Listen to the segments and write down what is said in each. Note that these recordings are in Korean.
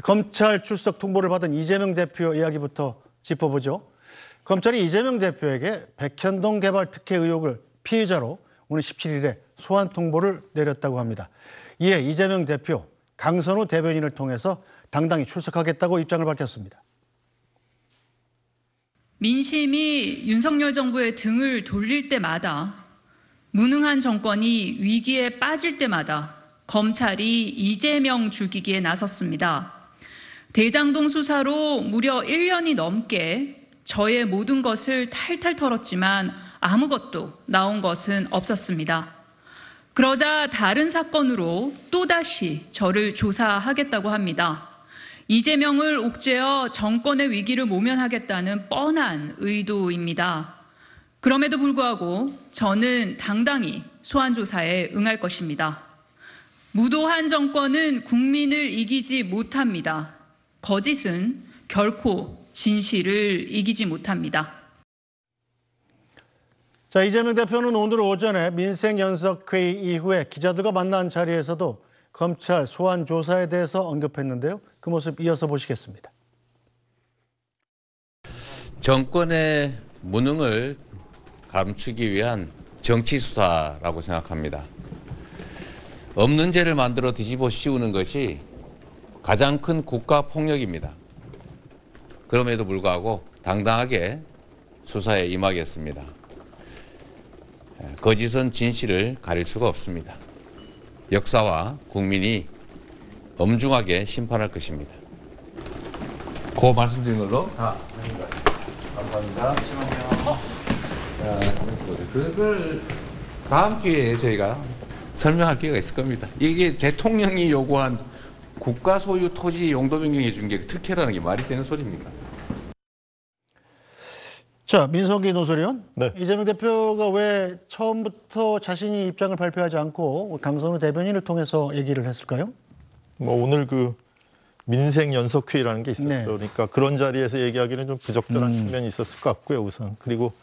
검찰 출석 통보를 받은 이재명 대표 이야기부터 짚어보죠. 검찰이 이재명 대표에게 백현동 개발 특혜 의혹을 피의자로 오늘 17일에 소환 통보를 내렸다고 합니다. 이에 이재명 대표, 강선우 대변인을 통해서 당당히 출석하겠다고 입장을 밝혔습니다. 민심이 윤석열 정부의 등을 돌릴 때마다, 무능한 정권이 위기에 빠질 때마다 검찰이 이재명 죽이기에 나섰습니다. 대장동 수사로 무려 1년이 넘게 저의 모든 것을 탈탈 털었지만 아무것도 나온 것은 없었습니다. 그러자 다른 사건으로 또다시 저를 조사하겠다고 합니다. 이재명을 옥죄어 정권의 위기를 모면하겠다는 뻔한 의도입니다. 그럼에도 불구하고 저는 당당히 소환조사에 응할 것입니다. 무도한 정권은 국민을 이기지 못합니다. 거짓은 결코 진실을 이기지 못합니다. 자, 이재명 대표는 오늘 오전에 민생연석회의 이후에 기자들과 만난 자리에서도 검찰 소환 조사에 대해서 언급했는데요. 그 모습 이어서 보시겠습니다. 정권의 무능을 감추기 위한 정치 수사라고 생각합니다. 없는 죄를 만들어 뒤집어 씌우는 것이 가장 큰 국가 폭력입니다. 그럼에도 불구하고 당당하게 수사에 임하겠습니다. 거짓은 진실을 가릴 수가 없습니다. 역사와 국민이 엄중하게 심판할 것입니다. 그 말씀드린 걸로 다 하신 것 같습니다. 감사합니다. 잠시만요. 그걸 다음 기회에 저희가 설명할 기회가 있을 겁니다. 이게 대통령이 요구한 국가 소유 토지 용도 변경해 준 게 특혜라는 게 말이 되는 소리입니까? 자, 민석기 노설위원. 네. 이재명 대표가 왜 처음부터 자신이 입장을 발표하지 않고 강선우 대변인을 통해서 얘기를 했을까요? 오늘 그 민생연석회의라는 게 있었죠. 네. 그러니까 그런 자리에서 얘기하기는 좀 부적절한 측면이 있었을 것 같고요, 우선. 그리고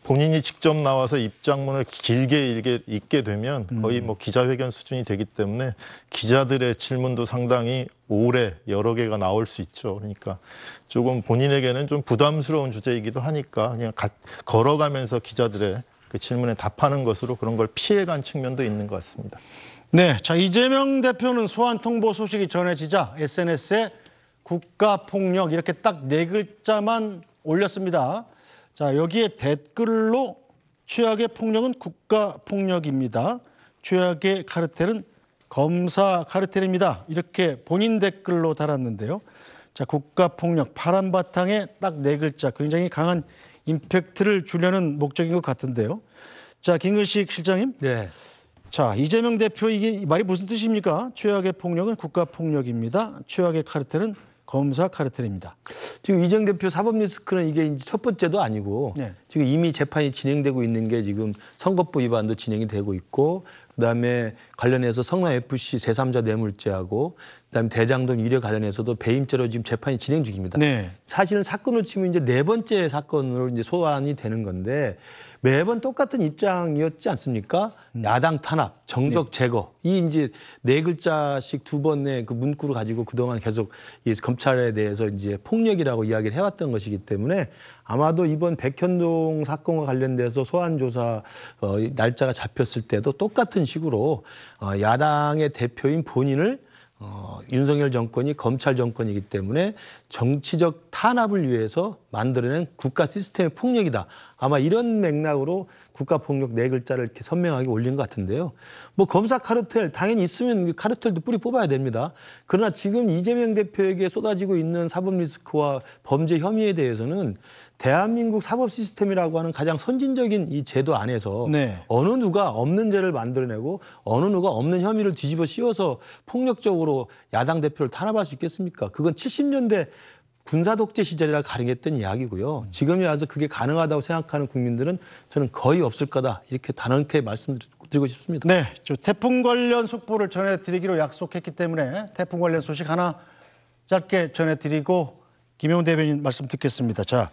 본인이 직접 나와서 입장문을 길게 읽게 되면 거의 기자회견 수준이 되기 때문에 기자들의 질문도 상당히 오래 여러 개가 나올 수 있죠. 그러니까 조금 본인에게는 좀 부담스러운 주제이기도 하니까 그냥 걸어가면서 기자들의 그 질문에 답하는 것으로 그런 걸 피해간 측면도 있는 것 같습니다. 네, 자, 이재명 대표는 소환 통보 소식이 전해지자 SNS에 국가폭력 이렇게 딱 4글자만 올렸습니다. 자, 여기에 댓글로 최악의 폭력은 국가폭력입니다. 최악의 카르텔은 검사 카르텔입니다. 이렇게 본인 댓글로 달았는데요. 자, 국가폭력 파란 바탕에 딱 4글자, 굉장히 강한 임팩트를 주려는 목적인 것 같은데요. 자, 김근식 실장님. 네. 자, 이재명 대표 이게 말이 무슨 뜻입니까? 최악의 폭력은 국가폭력입니다. 최악의 카르텔은 검사 카르텔입니다. 지금 이재명 대표 사법 리스크는 이게 이제 첫 번째도 아니고 네. 지금 이미 재판이 진행되고 있는 게 지금 선거법 위반도 진행이 되고 있고 그다음에 관련해서 성남FC 제3자 뇌물죄하고 그다음에 대장동 위례 관련해서도 배임죄로 지금 재판이 진행 중입니다. 네. 사실은 사건으로 치면 이제 4번째 사건으로 이제 소환이 되는 건데 매번 똑같은 입장이었지 않습니까? 야당 탄압, 정적 제거. 이 이제 4글자씩 2번의 그 문구를 가지고 그동안 계속 이 검찰에 대해서 이제 폭력이라고 이야기를 해왔던 것이기 때문에 아마도 이번 백현동 사건과 관련돼서 소환 조사 날짜가 잡혔을 때도 똑같은 식으로 야당의 대표인 본인을 윤석열 정권이 검찰 정권이기 때문에 정치적 탄압을 위해서 만들어낸 국가 시스템의 폭력이다. 아마 이런 맥락으로 국가폭력 4글자를 이렇게 선명하게 올린 것 같은데요. 검사 카르텔 당연히 있으면 카르텔도 뿌리 뽑아야 됩니다. 그러나 지금 이재명 대표에게 쏟아지고 있는 사법 리스크와 범죄 혐의에 대해서는 대한민국 사법 시스템이라고 하는 가장 선진적인 이 제도 안에서 네. 어느 누가 없는 죄를 만들어내고 어느 누가 없는 혐의를 뒤집어 씌워서 폭력적으로 야당 대표를 탄압할 수 있겠습니까? 그건 70년대 군사독재 시절이라 가능했던 이야기고요. 지금에 와서 그게 가능하다고 생각하는 국민들은 저는 거의 없을 거다. 이렇게 단언케 말씀드리고 싶습니다. 네, 저 태풍 관련 속보를 전해드리기로 약속했기 때문에 태풍 관련 소식 하나 짧게 전해드리고 김용훈 대변인 말씀 듣겠습니다. 자,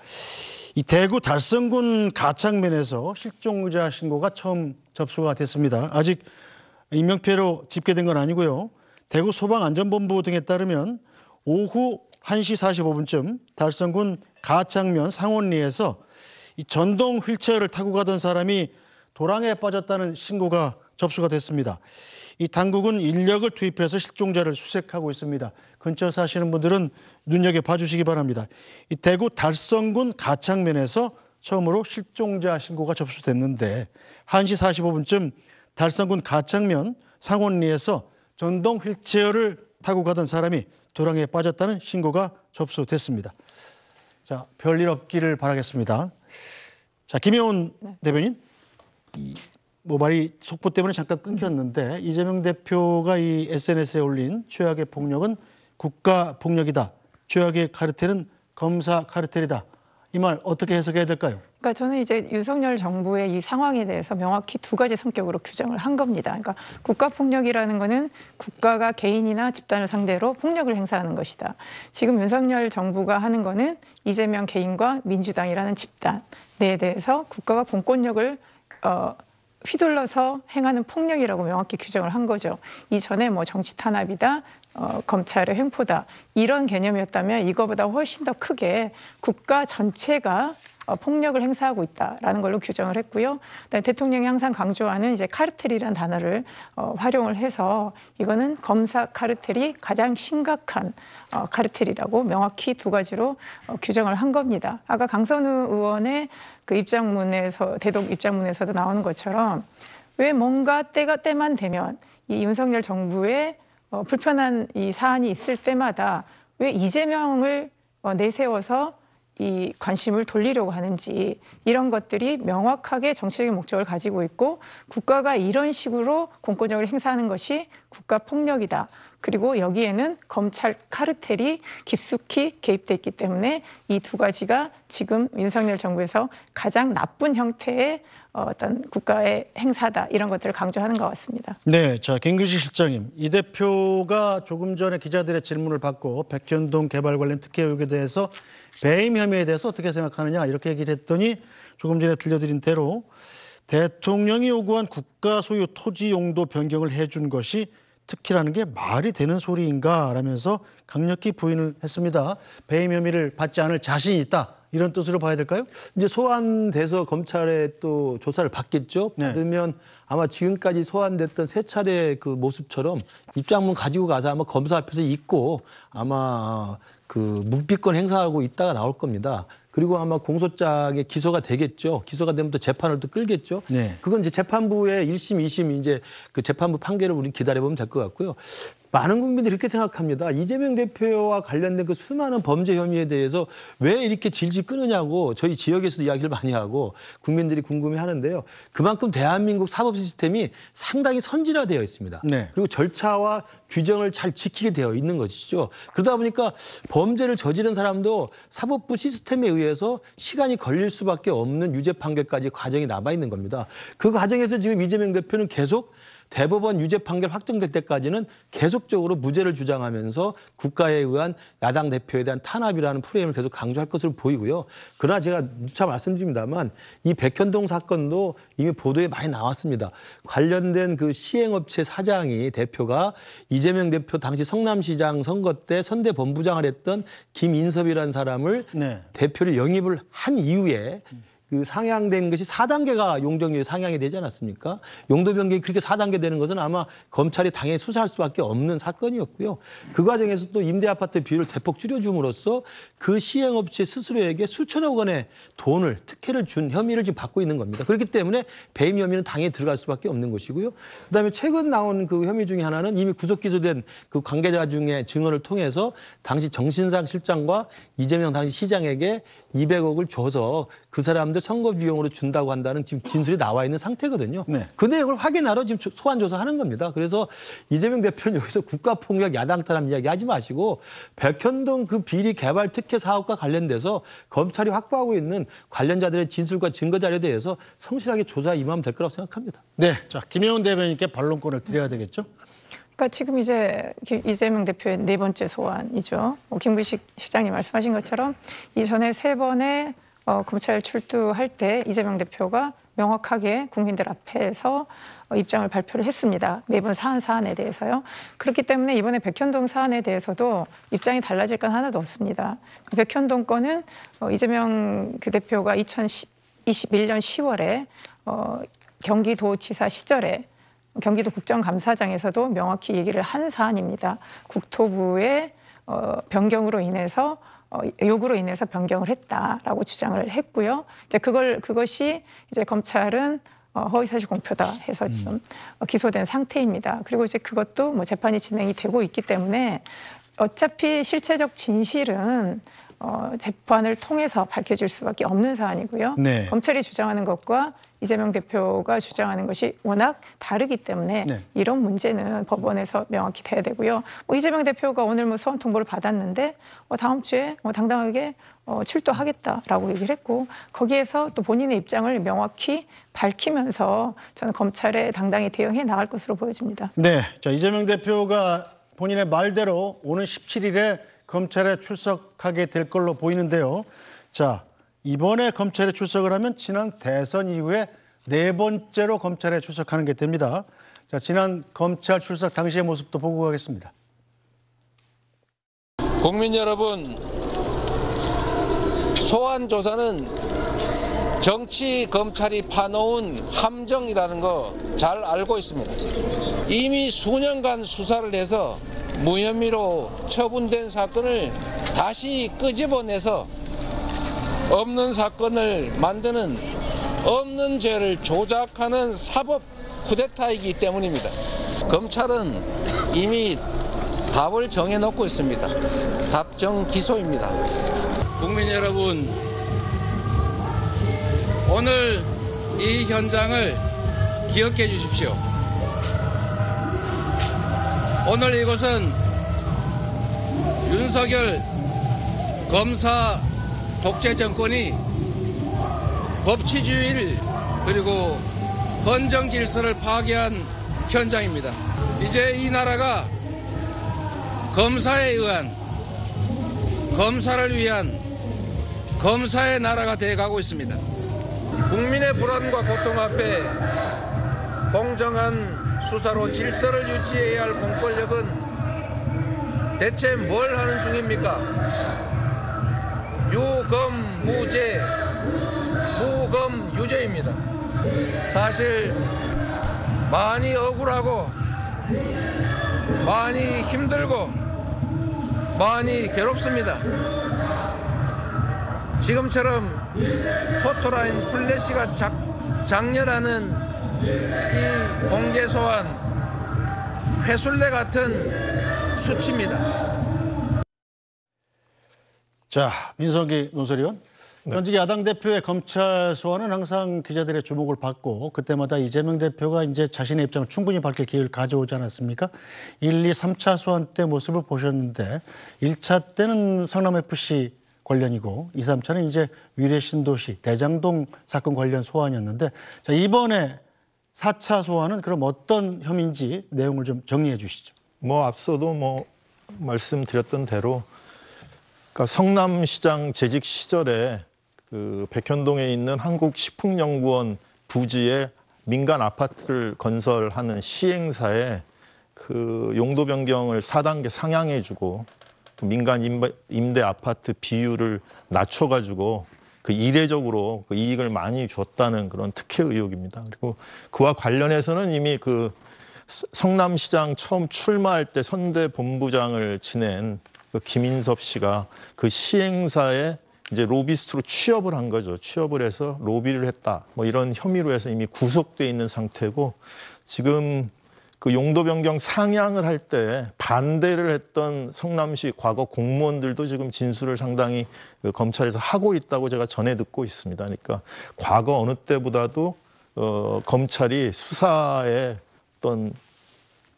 이 대구 달성군 가창면에서 실종자 신고가 처음 접수가 됐습니다. 아직 인명피해로 집계된 건 아니고요. 대구 소방안전본부 등에 따르면 오후 1시 45분쯤 달성군 가창면 상원리에서 이 전동 휠체어를 타고 가던 사람이 도랑에 빠졌다는 신고가 접수가 됐습니다. 이 당국은 인력을 투입해서 실종자를 수색하고 있습니다. 근처 사시는 분들은 눈여겨봐 주시기 바랍니다. 이 대구 달성군 가창면에서 처음으로 실종자 신고가 접수됐는데 1시 45분쯤 달성군 가창면 상원리에서 전동 휠체어를 타고 가던 사람이 도랑에 빠졌다는 신고가 접수됐습니다. 자, 별일 없기를 바라겠습니다. 자, 김혜원 대변인. 모발이 속보 때문에 잠깐 끊겼는데 이재명 대표가 이 SNS에 올린 최악의 폭력은 국가 폭력이다. 최악의 카르텔은 검사 카르텔이다. 이 말 어떻게 해석해야 될까요? 그러니까 저는 이제 윤석열 정부의 이 상황에 대해서 명확히 두 가지 성격으로 규정을 한 겁니다. 그러니까 국가 폭력이라는 거는 국가가 개인이나 집단을 상대로 폭력을 행사하는 것이다. 지금 윤석열 정부가 하는 거는 이재명 개인과 민주당이라는 집단에 대해서 국가가 공권력을 휘둘러서 행하는 폭력이라고 명확히 규정을 한 거죠. 이전에 뭐 정치 탄압이다, 검찰의 횡포다 이런 개념이었다면 이거보다 훨씬 더 크게 국가 전체가 폭력을 행사하고 있다라는 걸로 규정을 했고요. 그다음에 대통령이 항상 강조하는 이제 카르텔이라는 단어를 활용을 해서 이거는 검사 카르텔이 가장 심각한 카르텔이라고 명확히 두 가지로 규정을 한 겁니다. 아까 강선우 의원의 그 입장문에서 대독 입장문에서도 나오는 것처럼 왜 뭔가 때만 되면 이 윤석열 정부의 불편한 이 사안이 있을 때마다 왜 이재명을 내세워서 이 관심을 돌리려고 하는지 이런 것들이 명확하게 정치적인 목적을 가지고 있고 국가가 이런 식으로 공권력을 행사하는 것이 국가 폭력이다. 그리고 여기에는 검찰 카르텔이 깊숙이 개입돼 있기 때문에 이 두 가지가 지금 윤석열 정부에서 가장 나쁜 형태의 어떤 국가의 행사다 이런 것들을 강조하는 것 같습니다. 네, 자 김규식 실장님, 이 대표가 조금 전에 기자들의 질문을 받고 백현동 개발 관련 특혜 의혹에 대해서 배임 혐의에 대해서 어떻게 생각하느냐 이렇게 얘기를 했더니 조금 전에 들려드린 대로 대통령이 요구한 국가 소유 토지 용도 변경을 해준 것이 특혜라는 게 말이 되는 소리인가 라면서 강력히 부인을 했습니다. 배임 혐의를 받지 않을 자신이 있다. 이런 뜻으로 봐야 될까요? 이제 소환돼서 검찰에 또 조사를 받겠죠. 네. 받으면 아마 지금까지 소환됐던 세 차례 그 모습처럼 입장문 가지고 가서 아마 검사 앞에서 있고 아마 그 묵비권 행사하고 있다가 나올 겁니다. 그리고 아마 공소장에 기소가 되겠죠. 기소가 되면 또 재판을 또 끌겠죠. 네. 그건 이제 재판부의 1심, 2심 이제 그 재판부 판결을 우리 기다려보면 될 것 같고요. 많은 국민들이 이렇게 생각합니다. 이재명 대표와 관련된 그 수많은 범죄 혐의에 대해서 왜 이렇게 질질 끄느냐고 저희 지역에서도 이야기를 많이 하고 국민들이 궁금해하는데요. 그만큼 대한민국 사법 시스템이 상당히 선진화되어 있습니다. 네. 그리고 절차와 규정을 잘 지키게 되어 있는 것이죠. 그러다 보니까 범죄를 저지른 사람도 사법부 시스템에 의해서 시간이 걸릴 수밖에 없는 유죄 판결까지 과정이 남아 있는 겁니다. 그 과정에서 지금 이재명 대표는 계속 대법원 유죄 판결 확정될 때까지는 계속적으로 무죄를 주장하면서 국가에 의한 야당 대표에 대한 탄압이라는 프레임을 계속 강조할 것으로 보이고요. 그러나 제가 누차 말씀드립니다만 이 백현동 사건도 이미 보도에 많이 나왔습니다. 관련된 그 시행업체 사장이 대표가 이재명 대표 당시 성남시장 선거 때 선대본부장을 했던 김인섭이라는 사람을 네. 대표를 영입을 한 이후에 그 상향된 것이 4단계가 용적률이 상향이 되지 않았습니까? 용도 변경이 그렇게 4단계 되는 것은 아마 검찰이 당연히 수사할 수밖에 없는 사건이었고요. 그 과정에서 또 임대아파트 비율을 대폭 줄여줌으로써 그 시행업체 스스로에게 수천억 원의 돈을 특혜를 준 혐의를 지금 받고 있는 겁니다. 그렇기 때문에 배임 혐의는 당연히 들어갈 수밖에 없는 것이고요. 그다음에 최근 나온 그 혐의 중에 하나는 이미 구속 기소된 그 관계자 중에 증언을 통해서 당시 정신상 실장과 이재명 당시 시장에게 200억을 줘서 그 사람들 선거 비용으로 준다고 한다는 지금 진술이 나와 있는 상태거든요. 네. 그 내용을 확인하러 지금 소환 조사하는 겁니다. 그래서 이재명 대표는 여기서 국가폭력 야당 탄압 이야기하지 마시고 백현동 그 비리 개발 특혜 사업과 관련돼서 검찰이 확보하고 있는 관련자들의 진술과 증거 자료에 대해서 성실하게 조사에 임하면 될 거라고 생각합니다. 네, 자 김혜원 대변인께 반론권을 드려야 되겠죠? 그러니까 지금 이제 이재명 대표의 네 번째 소환이죠. 김규식 실장님 말씀하신 것처럼 이전에 세 번의 검찰 출두할 때 이재명 대표가 명확하게 국민들 앞에서 입장을 발표를 했습니다. 매번 사안에 대해서요. 그렇기 때문에 이번에 백현동 사안에 대해서도 입장이 달라질 건 하나도 없습니다. 그 백현동 건은 이재명 그 대표가 2021년 10월에 경기도지사 시절에 경기도 국정감사장에서도 명확히 얘기를 한 사안입니다. 국토부의 변경으로 인해서 요구로 인해서 변경을 했다라고 주장을 했고요. 이제 그것이 이제 검찰은 허위사실 공표다 해서 지금 기소된 상태입니다. 그리고 이제 그것도 뭐 재판이 진행이 되고 있기 때문에 어차피 실체적 진실은 재판을 통해서 밝혀질 수밖에 없는 사안이고요. 네. 검찰이 주장하는 것과 이재명 대표가 주장하는 것이 워낙 다르기 때문에 네. 이런 문제는 법원에서 명확히 돼야 되고요. 뭐 이재명 대표가 오늘 뭐 소환 통보를 받았는데 다음 주에 당당하게 출두하겠다라고 얘기를 했고 거기에서 또 본인의 입장을 명확히 밝히면서 저는 검찰에 당당히 대응해 나갈 것으로 보여집니다. 네, 자 이재명 대표가 본인의 말대로 오는 17일에 검찰에 출석하게 될 걸로 보이는데요. 자 이번에 검찰에 출석을 하면 지난 대선 이후에 4번째로 검찰에 출석하는 게 됩니다. 자 지난 검찰 출석 당시의 모습도 보고 가겠습니다. 국민 여러분, 소환 조사는 정치 검찰이 파놓은 함정이라는 거 잘 알고 있습니다. 이미 수년간 수사를 해서 무혐의로 처분된 사건을 다시 끄집어내서 없는 사건을 만드는 없는 죄를 조작하는 사법 쿠데타이기 때문입니다. 검찰은 이미 답을 정해놓고 있습니다. 답정 기소입니다. 국민 여러분, 오늘 이 현장을 기억해 주십시오. 오늘 이곳은 윤석열 검사 독재 정권이 법치주의를 그리고 헌정 질서를 파괴한 현장입니다. 이제 이 나라가 검사에 의한, 검사를 위한 검사의 나라가 되어가고 있습니다. 국민의 불안과 고통 앞에 공정한 수사로 질서를 유지해야 할 공권력은 대체 뭘 하는 중입니까? 유검무죄, 무검유죄입니다. 사실 많이 억울하고 많이 힘들고 많이 괴롭습니다. 지금처럼 포토라인 플래시가 장렬하는 이 공개 소환 회술래 같은 수치입니다. 자 민석기 논설위원. 현직 야당 대표의 검찰 소환은 항상 기자들의 주목을 받고 그때마다 이재명 대표가 이제 자신의 입장을 충분히 밝힐 기회를 가져오지 않았습니까? 1, 2, 3차 소환 때 모습을 보셨는데 1차 때는 성남FC 관련이고 2, 3차는 이제 위례신도시 대장동 사건 관련 소환이었는데 자, 이번에 4차 소환은 그럼 어떤 혐의인지 내용을 좀 정리해 주시죠. 앞서도 말씀드렸던 대로 그러니까 성남시장 재직 시절에 그 백현동에 있는 한국식품연구원 부지에 민간 아파트를 건설하는 시행사에 그 용도 변경을 4단계 상향해주고 민간 임대 아파트 비율을 낮춰가지고 그 이례적으로 그 이익을 많이 줬다는 그런 특혜 의혹입니다. 그리고 그와 관련해서는 이미 그 성남시장 처음 출마할 때 선대본부장을 지낸 그 김인섭 씨가 그 시행사에 이제 로비스트로 취업을 한 거죠. 취업을 해서 로비를 했다. 이런 혐의로 해서 이미 구속돼 있는 상태고 지금 그 용도 변경 상향을 할 때 반대를 했던 성남시 과거 공무원들도 지금 진술을 상당히 그 검찰에서 하고 있다고 제가 전해 듣고 있습니다. 그러니까 과거 어느 때보다도 검찰이 수사에 어떤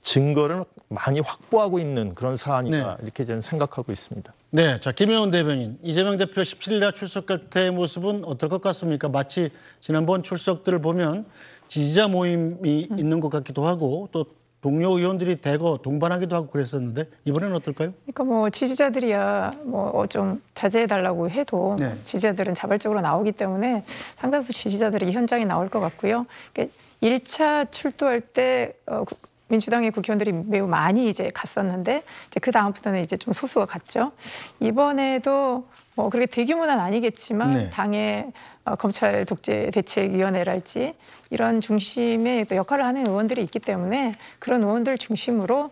증거를 많이 확보하고 있는 그런 사안이다. 이렇게 저는 생각하고 있습니다. 네, 자 김영훈 대변인, 이재명 대표 17일 날 출석할 때의 모습은 어떨 것 같습니까? 마치 지난번 출석들을 보면 지지자 모임이 있는 것 같기도 하고 또 동료 의원들이 대거 동반하기도 하고 그랬었는데 이번에는 어떨까요? 그러니까 뭐 지지자들이야 뭐 좀 자제해달라고 해도 네. 지지자들은 자발적으로 나오기 때문에 상당수 지지자들이 현장에 나올 것 같고요. 그러니까 1차 출두할 때 민주당의 국회의원들이 매우 많이 이제 갔었는데 이제 그 다음부터는 이제 좀 소수가 갔죠. 이번에도 뭐 그렇게 대규모는 아니겠지만 네. 당의 검찰 독재 대책위원회랄지 이런 중심의 또 역할을 하는 의원들이 있기 때문에 그런 의원들 중심으로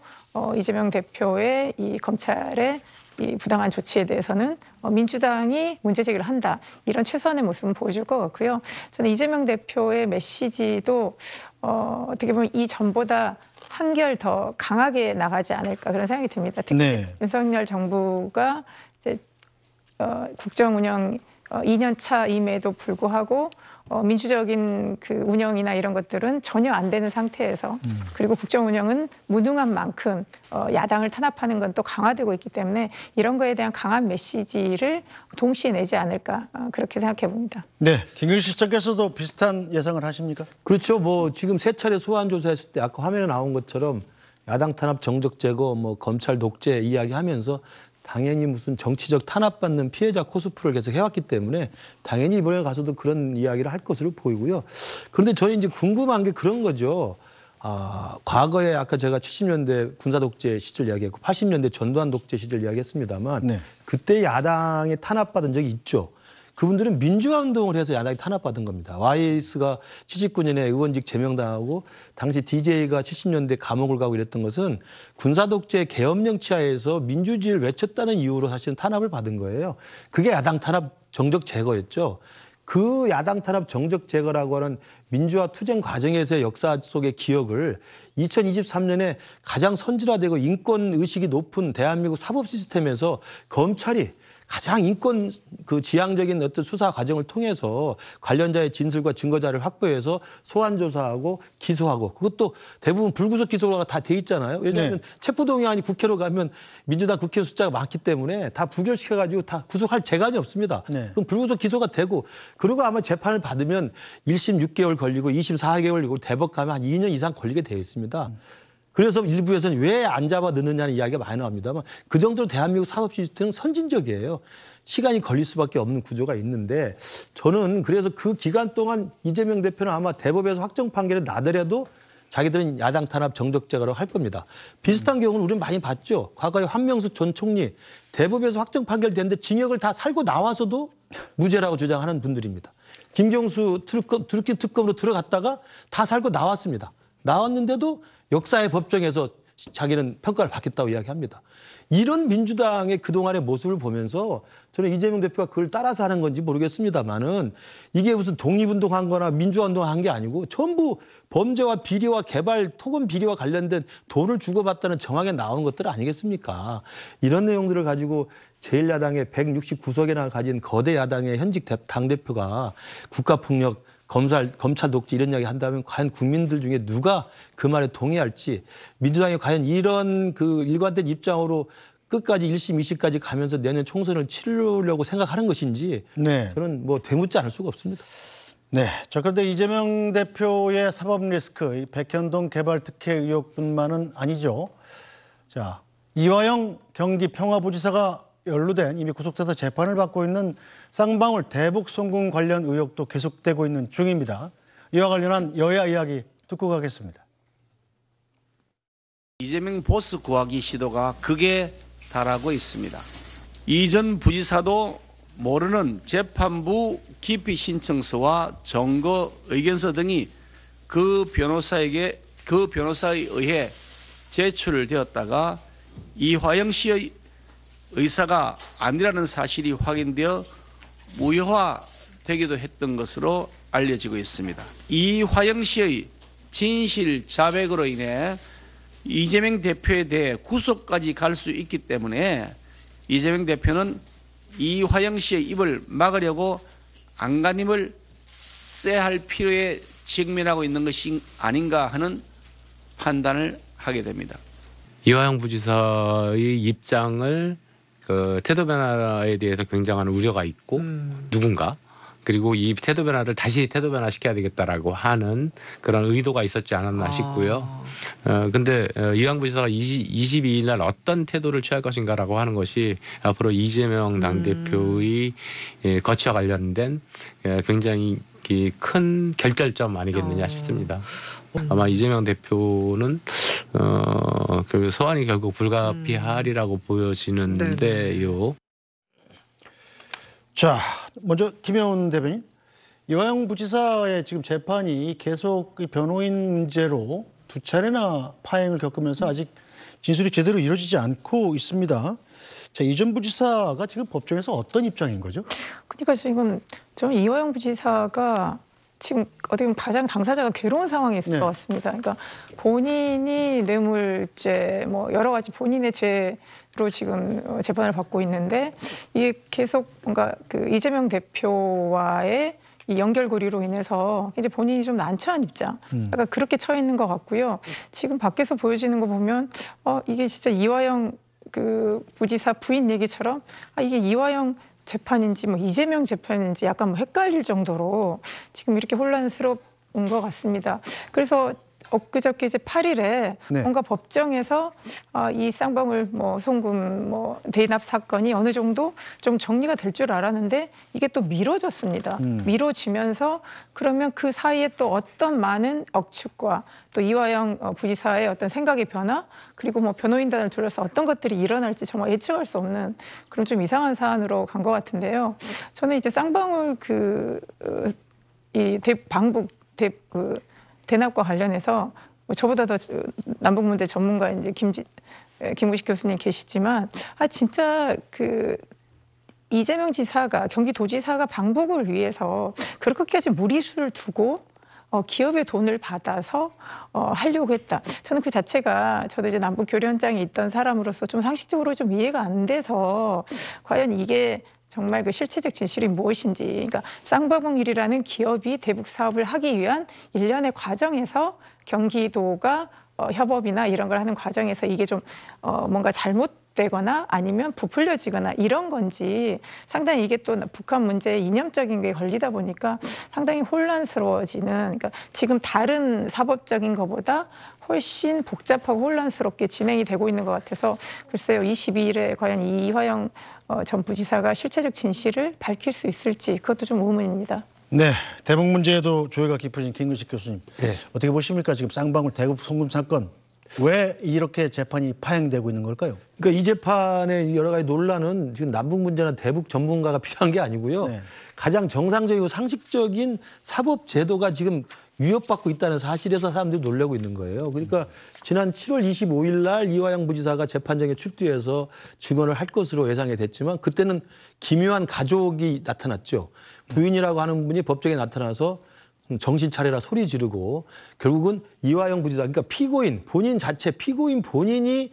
이재명 대표의 이 검찰의 이 부당한 조치에 대해서는 민주당이 문제 제기를 한다. 이런 최소한의 모습은 보여줄 것 같고요. 저는 이재명 대표의 메시지도 어떻게 보면 이전보다 한결 더 강하게 나가지 않을까 그런 생각이 듭니다. 특히 네. 윤석열 정부가 이제 국정 운영 2년 차임에도 불구하고 민주적인 그 운영이나 이런 것들은 전혀 안 되는 상태에서 그리고 국정 운영은 무능한 만큼 야당을 탄압하는 건 또 강화되고 있기 때문에 이런 거에 대한 강한 메시지를 동시에 내지 않을까 그렇게 생각해 봅니다. 네, 김경식 시장께서도 비슷한 예상을 하십니까? 그렇죠. 뭐 지금 세 차례 소환 조사했을 때 아까 화면에 나온 것처럼 야당 탄압, 정적 제거, 뭐 검찰 독재 이야기하면서 당연히 무슨 정치적 탄압받는 피해자 코스프레를 계속 해왔기 때문에 당연히 이번에 가서도 그런 이야기를 할 것으로 보이고요. 그런데 저는 이제 궁금한 게 그런 거죠. 과거에 아까 제가 70년대 군사 독재 시절 이야기했고 80년대 전두환 독재 시절 이야기했습니다만 네. 그때 야당에 탄압받은 적이 있죠. 그분들은 민주화 운동을 해서 야당이 탄압받은 겁니다. YS가 79년에 의원직 제명당하고 당시 DJ가 70년대 감옥을 가고 이랬던 것은 군사독재 계엄령 치하에서 민주주의를 외쳤다는 이유로 사실은 탄압을 받은 거예요. 그게 야당 탄압 정적 제거였죠. 그 야당 탄압 정적 제거라고 하는 민주화 투쟁 과정에서의 역사 속의 기억을 2023년에 가장 선진화되고 인권 의식이 높은 대한민국 사법 시스템에서 검찰이 가장 인권 그 지향적인 어떤 수사 과정을 통해서 관련자의 진술과 증거 자료를 확보해서 소환 조사하고 기소하고 그것도 대부분 불구속 기소가 다 돼 있잖아요. 왜냐하면 네. 체포동의안이 국회로 가면 민주당 국회의원 숫자가 많기 때문에 다 부결시켜가지고 다 구속할 재간이 없습니다. 네. 그럼 불구속 기소가 되고 그리고 아마 재판을 받으면 1심 6개월 걸리고 2심 4개월 걸리고 대법 가면 한 2년 이상 걸리게 되어 있습니다. 그래서 일부에서는 왜 안 잡아 넣느냐는 이야기가 많이 나옵니다만 그 정도로 대한민국 사법 시스템은 선진적이에요. 시간이 걸릴 수밖에 없는 구조가 있는데 저는 그래서 그 기간 동안 이재명 대표는 아마 대법에서 확정 판결을 나더라도 자기들은 야당 탄압 정적 제거로 할 겁니다. 비슷한 경우는 우리는 많이 봤죠. 과거에 한명수 전 총리 대법에서 확정 판결됐는데 징역을 다 살고 나와서도 무죄라고 주장하는 분들입니다. 김경수 투르키 특검으로 들어갔다가 다 살고 나왔습니다. 나왔는데도 역사의 법정에서 자기는 평가를 받겠다고 이야기합니다. 이런 민주당의 그동안의 모습을 보면서 저는 이재명 대표가 그걸 따라서 하는 건지 모르겠습니다만은 이게 무슨 독립운동한 거나 민주화운동한 게 아니고 전부 범죄와 비리와 개발, 토건 비리와 관련된 돈을 주고받다는 정황에 나오는 것들 아니겠습니까? 이런 내용들을 가지고 제1야당의 169석이나 가진 거대 야당의 현직 당대표가 국가폭력 검찰 독재 이런 이야기 한다면 과연 국민들 중에 누가 그 말에 동의할지 민주당이 과연 이런 그 일관된 입장으로 끝까지 1심, 2심까지 가면서 내년 총선을 치르려고 생각하는 것인지 네. 저는 뭐 되묻지 않을 수가 없습니다. 네. 자, 그런데 이재명 대표의 사법 리스크, 이 백현동 개발 특혜 의혹뿐만은 아니죠. 자, 이화영 경기 평화부지사가 연루된 이미 구속돼서 재판을 받고 있는 쌍방울 대북 송금 관련 의혹도 계속되고 있는 중입니다. 이와 관련한 여야 이야기 듣고 가겠습니다. 이재명 보스 구하기 시도가 극에 달하고 있습니다. 이전 부지사도 모르는 재판부 기피 신청서와 정거 의견서 등이 그 변호사에 의해 제출되었다가 이화영 씨의 의사가 아니라는 사실이 확인되어 무효화되기도 했던 것으로 알려지고 있습니다. 이화영 씨의 진실 자백으로 인해 이재명 대표에 대해 구속까지 갈 수 있기 때문에 이재명 대표는 이화영 씨의 입을 막으려고 안간힘을 써야 할 필요에 직면하고 있는 것이 아닌가 하는 판단을 하게 됩니다. 이화영 부지사의 입장을 태도 변화에 대해서 굉장한 우려가 있고 누군가 그리고 이 태도 변화를 다시 태도 변화 시켜야 되겠다라고 하는 그런 의도가 있었지 않았나 싶고요. 근데 이화영 부지사가 22일 날 어떤 태도를 취할 것인가라고 하는 것이 앞으로 이재명 당대표의 거취와 관련된 굉장히 큰 결절점 아니겠느냐 싶습니다. 아마 이재명 대표는 그 소환이 결국 불가피하리라고 보여지는데요. 자, 먼저 김혜원 대변인, 이화영 부지사의 지금 재판이 계속 이 변호인 문제로 두 차례나 파행을 겪으면서 아직 진술이 제대로 이루어지지 않고 있습니다. 자, 이 전 부지사가 지금 법정에서 어떤 입장인 거죠? 그러니까 지금 저는 이화영 부지사가 지금 어떻게 보면 가장 당사자가 괴로운 상황에 있을 것 같습니다. 그러니까 본인이 뇌물죄, 뭐 여러 가지 본인의 죄로 지금 재판을 받고 있는데 이게 계속 뭔가 그 이재명 대표와의 이 연결고리로 인해서 이제 본인이 좀 난처한 입장, 약간 그렇게 처해 있는 것 같고요. 지금 밖에서 보여지는 거 보면 이게 진짜 이화영 그 부지사 부인 얘기처럼 이게 이화영 재판인지 뭐 이재명 재판인지 약간 뭐 헷갈릴 정도로 지금 이렇게 혼란스러운 것 같습니다. 그래서 엊그저께 이제 8일에 뭔가 법정에서 이 쌍방울 뭐 송금 뭐 대납 사건이 어느 정도 좀 정리가 될 줄 알았는데 이게 또 미뤄졌습니다. 미뤄지면서 그러면 그 사이에 또 어떤 많은 억측과 또 이화영 부지사의 어떤 생각의 변화 그리고 뭐 변호인단을 둘러서 어떤 것들이 일어날지 정말 예측할 수 없는 그런 좀 이상한 사안으로 간 것 같은데요. 저는 이제 쌍방울 이 방북 대납과 관련해서 저보다 더 남북 문제 전문가인 이제 김구식 교수님 계시지만 진짜 그 이재명 지사가 경기도지사가 방북을 위해서 그렇게까지 무리수를 두고 기업의 돈을 받아서 하려고 했다. 저는 그 자체가 저도 이제 남북 교류 현장에 있던 사람으로서 좀 상식적으로 좀 이해가 안 돼서 과연 이게 정말 그 실체적 진실이 무엇인지, 그러니까 쌍방울이라는 기업이 대북 사업을 하기 위한 일련의 과정에서 경기도가 협업이나 이런 걸 하는 과정에서 이게 좀 뭔가 잘못되거나 아니면 부풀려지거나 이런 건지 상당히 이게 또 북한 문제에 이념적인 게 걸리다 보니까 상당히 혼란스러워지는, 그러니까 지금 다른 사법적인 것보다 훨씬 복잡하고 혼란스럽게 진행이 되고 있는 것 같아서 글쎄요, 22일에 과연 이화영 전 부지사가 실체적 진실을 밝힐 수 있을지 그것도 좀 의문입니다. 네, 대북 문제에도 조예가 깊으신 김구식 교수님, 어떻게 보십니까? 지금 쌍방울 대북 송금 사건 왜 이렇게 재판이 파행되고 있는 걸까요? 그러니까 이 재판의 여러 가지 논란은 지금 남북 문제나 대북 전문가가 필요한 게 아니고요. 가장 정상적이고 상식적인 사법 제도가 지금 위협받고 있다는 사실에서 사람들이 놀라고 있는 거예요. 그러니까 지난 7월 25일 날 이화영 부지사가 재판정에 출두해서 증언을 할 것으로 예상이 됐지만 그때는 기묘한 가족이 나타났죠. 부인이라고 하는 분이 법정에 나타나서 정신 차려라 소리 지르고 결국은 이화영 부지사, 그러니까 피고인 본인 자체, 피고인 본인이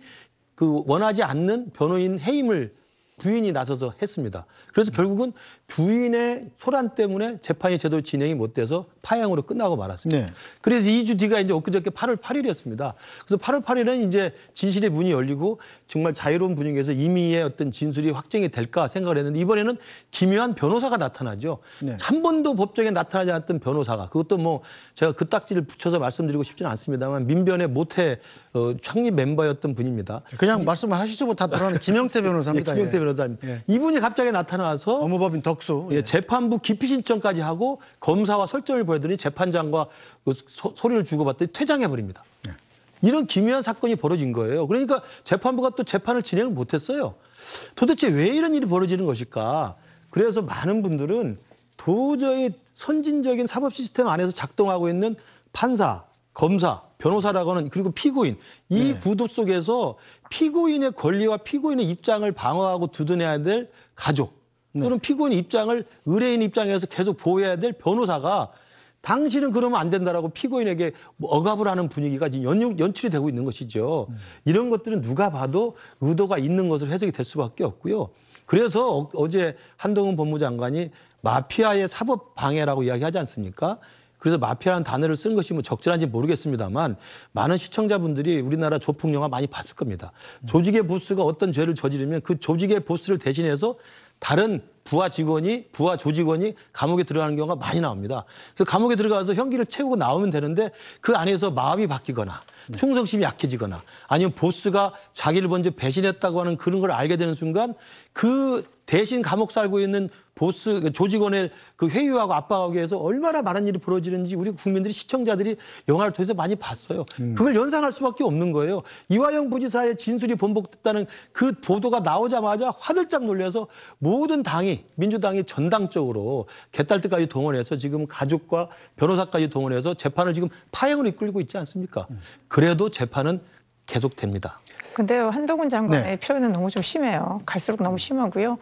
그 원하지 않는 변호인 해임을 부인이 나서서 했습니다. 그래서 결국은 부인의 소란 때문에 재판이 제대로 진행이 못 돼서 파행으로 끝나고 말았습니다. 그래서 2주 뒤가 이제 엊그저께 8월 8일이었습니다. 그래서 8월 8일은 이제 진실의 문이 열리고 정말 자유로운 분위기에서 임의의 어떤 진술이 확정이 될까 생각을 했는데 이번에는 기묘한 변호사가 나타나죠. 한 번도 법정에 나타나지 않았던 변호사가, 그것도 뭐 제가 그 딱지를 붙여서 말씀드리고 싶지는 않습니다만 민변의 모태 창립 멤버였던 분입니다. 그냥 말씀을 하시죠. 뭐 다 들어가는 김영태 변호사입니다. 김영태 변호사입니다. 이분이 갑자기 나타나서 법무법인 덕수 재판부 기피 신청까지 하고 검사와 설전을 벌이더니 재판장과 소리를 주고받더니 퇴장해버립니다. 이런 기묘한 사건이 벌어진 거예요. 그러니까 재판부가 또 재판을 진행을 못했어요. 도대체 왜 이런 일이 벌어지는 것일까? 그래서 많은 분들은 도저히 선진적인 사법 시스템 안에서 작동하고 있는 판사, 검사, 변호사라고 하는 그리고 피고인 이 구도 속에서 피고인의 권리와 피고인의 입장을 방어하고 두둔해야 될 가족 또는 피고인 입장을 의뢰인 입장에서 계속 보호해야 될 변호사가 당신은 그러면 안 된다라고 피고인에게 억압을 하는 분위기가 지금 연출이 되고 있는 것이죠. 이런 것들은 누가 봐도 의도가 있는 것으로 해석이 될 수밖에 없고요. 그래서 어제 한동훈 법무장관이 마피아의 사법 방해라고 이야기하지 않습니까? 그래서 마피아라는 단어를 쓴 것이 뭐 적절한지 모르겠습니다만 많은 시청자분들이 우리나라 조폭 영화 많이 봤을 겁니다. 조직의 보스가 어떤 죄를 저지르면 그 조직의 보스를 대신해서 다른 부하 조직원이 감옥에 들어가는 경우가 많이 나옵니다. 그래서 감옥에 들어가서 형기를 채우고 나오면 되는데 그 안에서 마음이 바뀌거나 충성심이 약해지거나 아니면 보스가 자기를 먼저 배신했다고 하는 그런 걸 알게 되는 순간 그 대신 감옥 살고 있는 보스 조직원의 그 회유하고 압박하기 위해서 얼마나 많은 일이 벌어지는지 우리 국민들이 시청자들이 영화를 통해서 많이 봤어요. 그걸 연상할 수밖에 없는 거예요. 이화영 부지사의 진술이 번복됐다는 그 보도가 나오자마자 화들짝 놀라서 모든 당이 민주당이 전당적으로 개딸들까지 동원해서 지금 가족과 변호사까지 동원해서 재판을 지금 파행으로 이끌고 있지 않습니까? 그래도 재판은 계속됩니다. 근데요, 한동훈 장관의 표현은 너무 좀 심해요. 갈수록 너무 심하고요.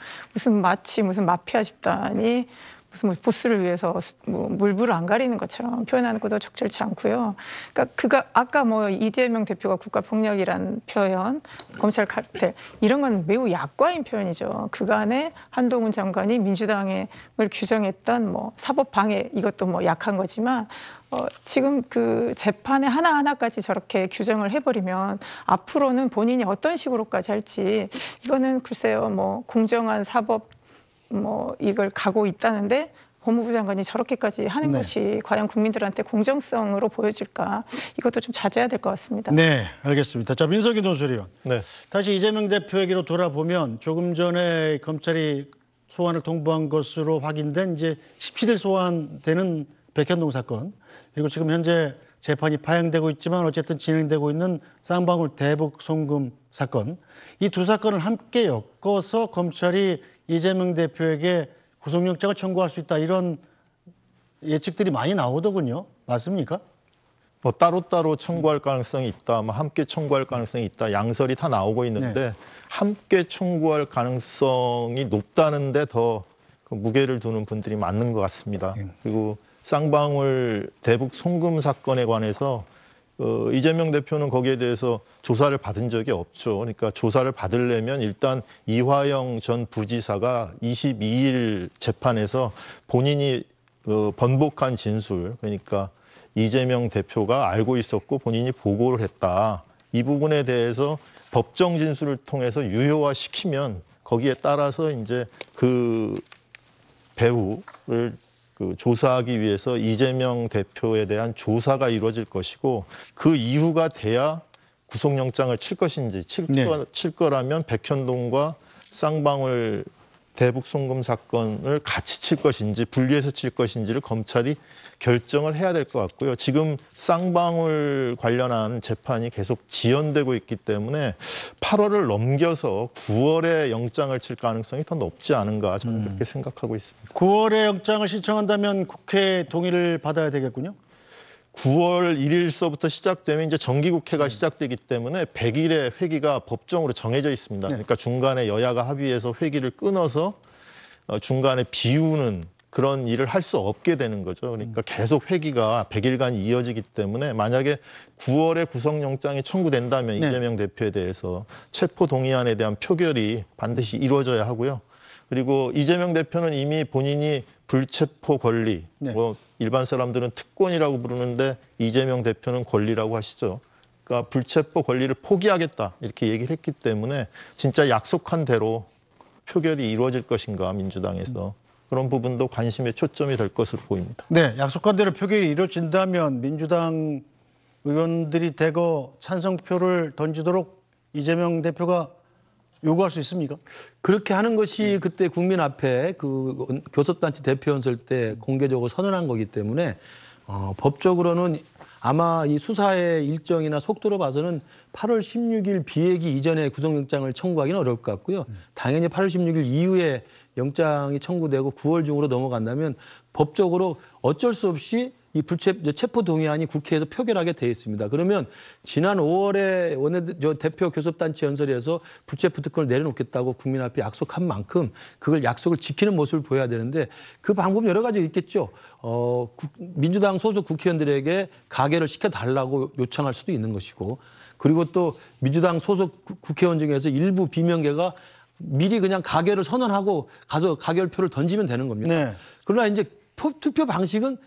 마치 무슨 마피아 집단이 무슨 보스를 위해서 물불을 안 가리는 것처럼 표현하는 것도 적절치 않고요. 그러니까 그가 아까 이재명 대표가 국가폭력이란 표현, 검찰 카르텔 이런 건 매우 약과인 표현이죠. 그간에 한동훈 장관이 민주당을 규정했던 사법 방해 이것도 약한 거지만 지금 그 재판의 하나하나까지 저렇게 규정을 해버리면 앞으로는 본인이 어떤 식으로까지 할지 이거는 글쎄요 공정한 사법 이걸 가고 있다는데 법무부 장관이 저렇게까지 하는 것이 과연 국민들한테 공정성으로 보여질까 이것도 좀 자제해야 될 것 같습니다. 네, 알겠습니다. 자, 민석희 논설위원. 네. 다시 이재명 대표 얘기로 돌아보면 조금 전에 검찰이 소환을 통보한 것으로 확인된 이제 17일 소환되는 백현동 사건 그리고 지금 현재 재판이 파행되고 있지만 어쨌든 진행되고 있는 쌍방울 대북 송금 사건 이 두 사건을 함께 엮어서 검찰이 이재명 대표에게 구속영장을 청구할 수 있다 이런 예측들이 많이 나오더군요. 맞습니까? 따로따로 청구할 가능성이 있다, 함께 청구할 가능성이 있다, 양설이 다 나오고 있는데 함께 청구할 가능성이 높다는데 더 그 무게를 두는 분들이 많은 것 같습니다. 그리고 쌍방울 대북 송금 사건에 관해서 이재명 대표는 거기에 대해서 조사를 받은 적이 없죠. 그러니까 조사를 받으려면 일단 이화영 전 부지사가 22일 재판에서 본인이 번복한 진술, 그러니까 이재명 대표가 알고 있었고 본인이 보고를 했다. 이 부분에 대해서 법정 진술을 통해서 유효화시키면 거기에 따라서 이제 그 배우를 조사하기 위해서 이재명 대표에 대한 조사가 이루어질 것이고 그 이후가 돼야 구속영장을 칠 것인지 칠 거라면 백현동과 쌍방울 대북 송금 사건을 같이 칠 것인지 분리해서 칠 것인지를 검찰이 결정을 해야 될 것 같고요. 지금 쌍방울 관련한 재판이 계속 지연되고 있기 때문에 8월을 넘겨서 9월에 영장을 칠 가능성이 더 높지 않은가 저는 그렇게 생각하고 있습니다. 9월에 영장을 신청한다면 국회 동의를 받아야 되겠군요. 9월 1일서부터 시작되면 이제 정기국회가 시작되기 때문에 100일의 회기가 법정으로 정해져 있습니다. 그러니까 중간에 여야가 합의해서 회기를 끊어서 중간에 비우는 그런 일을 할 수 없게 되는 거죠. 그러니까 계속 회기가 100일간 이어지기 때문에 만약에 9월에 구속영장이 청구된다면 이재명 대표에 대해서 체포동의안에 대한 표결이 반드시 이루어져야 하고요. 그리고 이재명 대표는 이미 본인이 불체포 권리, 일반 사람들은 특권이라고 부르는데 이재명 대표는 권리라고 하시죠. 그러니까 불체포 권리를 포기하겠다 이렇게 얘기를 했기 때문에 진짜 약속한 대로 표결이 이루어질 것인가 민주당에서 그런 부분도 관심의 초점이 될 것으로 보입니다. 네, 약속한 대로 표결이 이루어진다면 민주당 의원들이 대거 찬성표를 던지도록 이재명 대표가 요구할 수 있습니까? 그렇게 하는 것이 그때 국민 앞에 그 교섭단체 대표 연설 때 공개적으로 선언한 거기 때문에 법적으로는 아마 이 수사의 일정이나 속도로 봐서는 8월 16일 비회기 이전에 구속영장을 청구하기는 어려울 것 같고요. 당연히 8월 16일 이후에 영장이 청구되고 9월 중으로 넘어간다면 법적으로 어쩔 수 없이 이 체포 동의안이 국회에서 표결하게 돼 있습니다. 그러면 지난 5월에 대표 교섭단체 연설에서 불체포 특권을 내려놓겠다고 국민 앞에 약속한 만큼 그걸 약속을 지키는 모습을 보여야 되는데 그 방법 여러 가지 있겠죠. 민주당 소속 국회의원들에게 가결을 시켜달라고 요청할 수도 있는 것이고 그리고 또 민주당 소속 국회의원 중에서 일부 비명계가 미리 그냥 가결을 선언하고 가서 가결표를 던지면 되는 겁니다. 그러나 이제 투표 방식은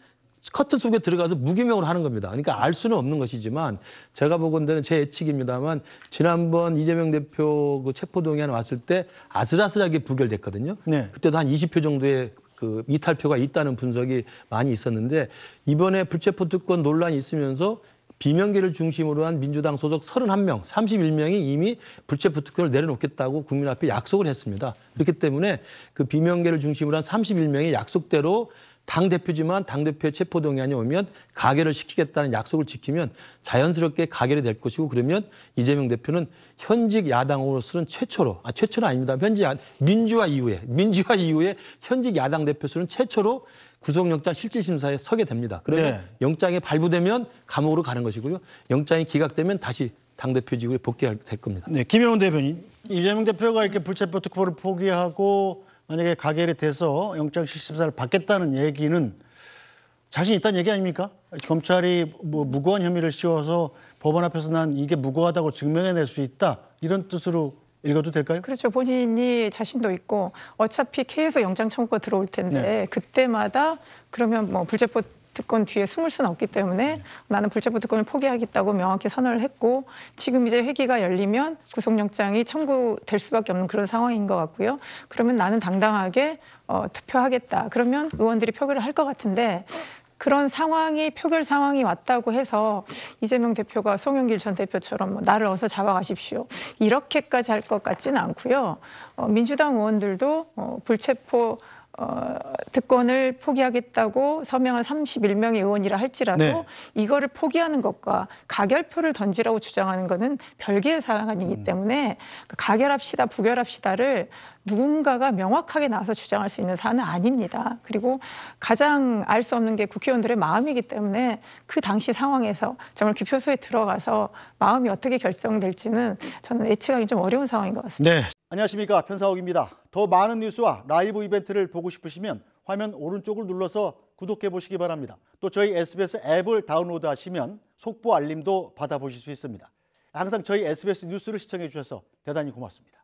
커튼 속에 들어가서 무기명으로 하는 겁니다. 그러니까 알 수는 없는 것이지만 제가 보건대는 제 예측입니다만 지난번 이재명 대표 그 체포동의안 왔을 때 아슬아슬하게 부결됐거든요. 네. 그때도 한 20표 정도의 그 이탈표가 있다는 분석이 많이 있었는데 이번에 불체포 특권 논란이 있으면서 비명계를 중심으로 한 민주당 소속 31명, 31명이 이미 불체포 특권을 내려놓겠다고 국민 앞에 약속을 했습니다. 그렇기 때문에 그 비명계를 중심으로 한 31명의 약속대로 당대표지만 당대표의 체포동의안이 오면 가결을 시키겠다는 약속을 지키면 자연스럽게 가결이 될 것이고 그러면 이재명 대표는 현직 야당으로서는 최초는 아닙니다. 민주화 이후에 현직 야당 대표로서는 최초로 구속영장 실질심사에 서게 됩니다. 그러면 네. 영장이 발부되면 감옥으로 가는 것이고요. 영장이 기각되면 다시 당대표직으로 복귀할 겁니다. 네, 김영훈 대변인. 이재명 대표가 이렇게 불체포 특권을 포기하고 만약에 가결이 돼서 영장 실질심사를 받겠다는 얘기는 자신 있다는 얘기 아닙니까? 검찰이 뭐 무고한 혐의를 씌워서 법원 앞에서 난 이게 무고하다고 증명해낼 수 있다. 이런 뜻으로 읽어도 될까요? 그렇죠. 본인이 자신도 있고 어차피 계속 영장 청구가 들어올 텐데 그때마다 그러면 뭐 불체포 특권 뒤에 숨을 수는 없기 때문에 나는 불체포 특권을 포기하겠다고 명확히 선언을 했고 지금 이제 회기가 열리면 구속영장이 청구될 수밖에 없는 그런 상황인 것 같고요. 그러면 나는 당당하게 투표하겠다. 그러면 의원들이 표결을 할 것 같은데 그런 상황이 표결 상황이 왔다고 해서 이재명 대표가 송영길 전 대표처럼 나를 어서 잡아가십시오. 이렇게까지 할 것 같지는 않고요. 민주당 의원들도 불체포 특권을 포기하겠다고 서명한 31명의 의원이라 할지라도 네. 이거를 포기하는 것과 가결표를 던지라고 주장하는 것은 별개의 사안이기 때문에 가결합시다, 부결합시다를 누군가가 명확하게 나와서 주장할 수 있는 사안은 아닙니다. 그리고 가장 알 수 없는 게 국회의원들의 마음이기 때문에 그 당시 상황에서 정말 기표소에 들어가서 마음이 어떻게 결정될지는 저는 예측하기 좀 어려운 상황인 것 같습니다. 네. 안녕하십니까. 편사옥입니다. 더 많은 뉴스와 라이브 이벤트를 보고 싶으시면 화면 오른쪽을 눌러서 구독해 보시기 바랍니다. 또 저희 SBS 앱을 다운로드 하시면 속보 알림도 받아보실 수 있습니다. 항상 저희 SBS 뉴스를 시청해 주셔서 대단히 고맙습니다.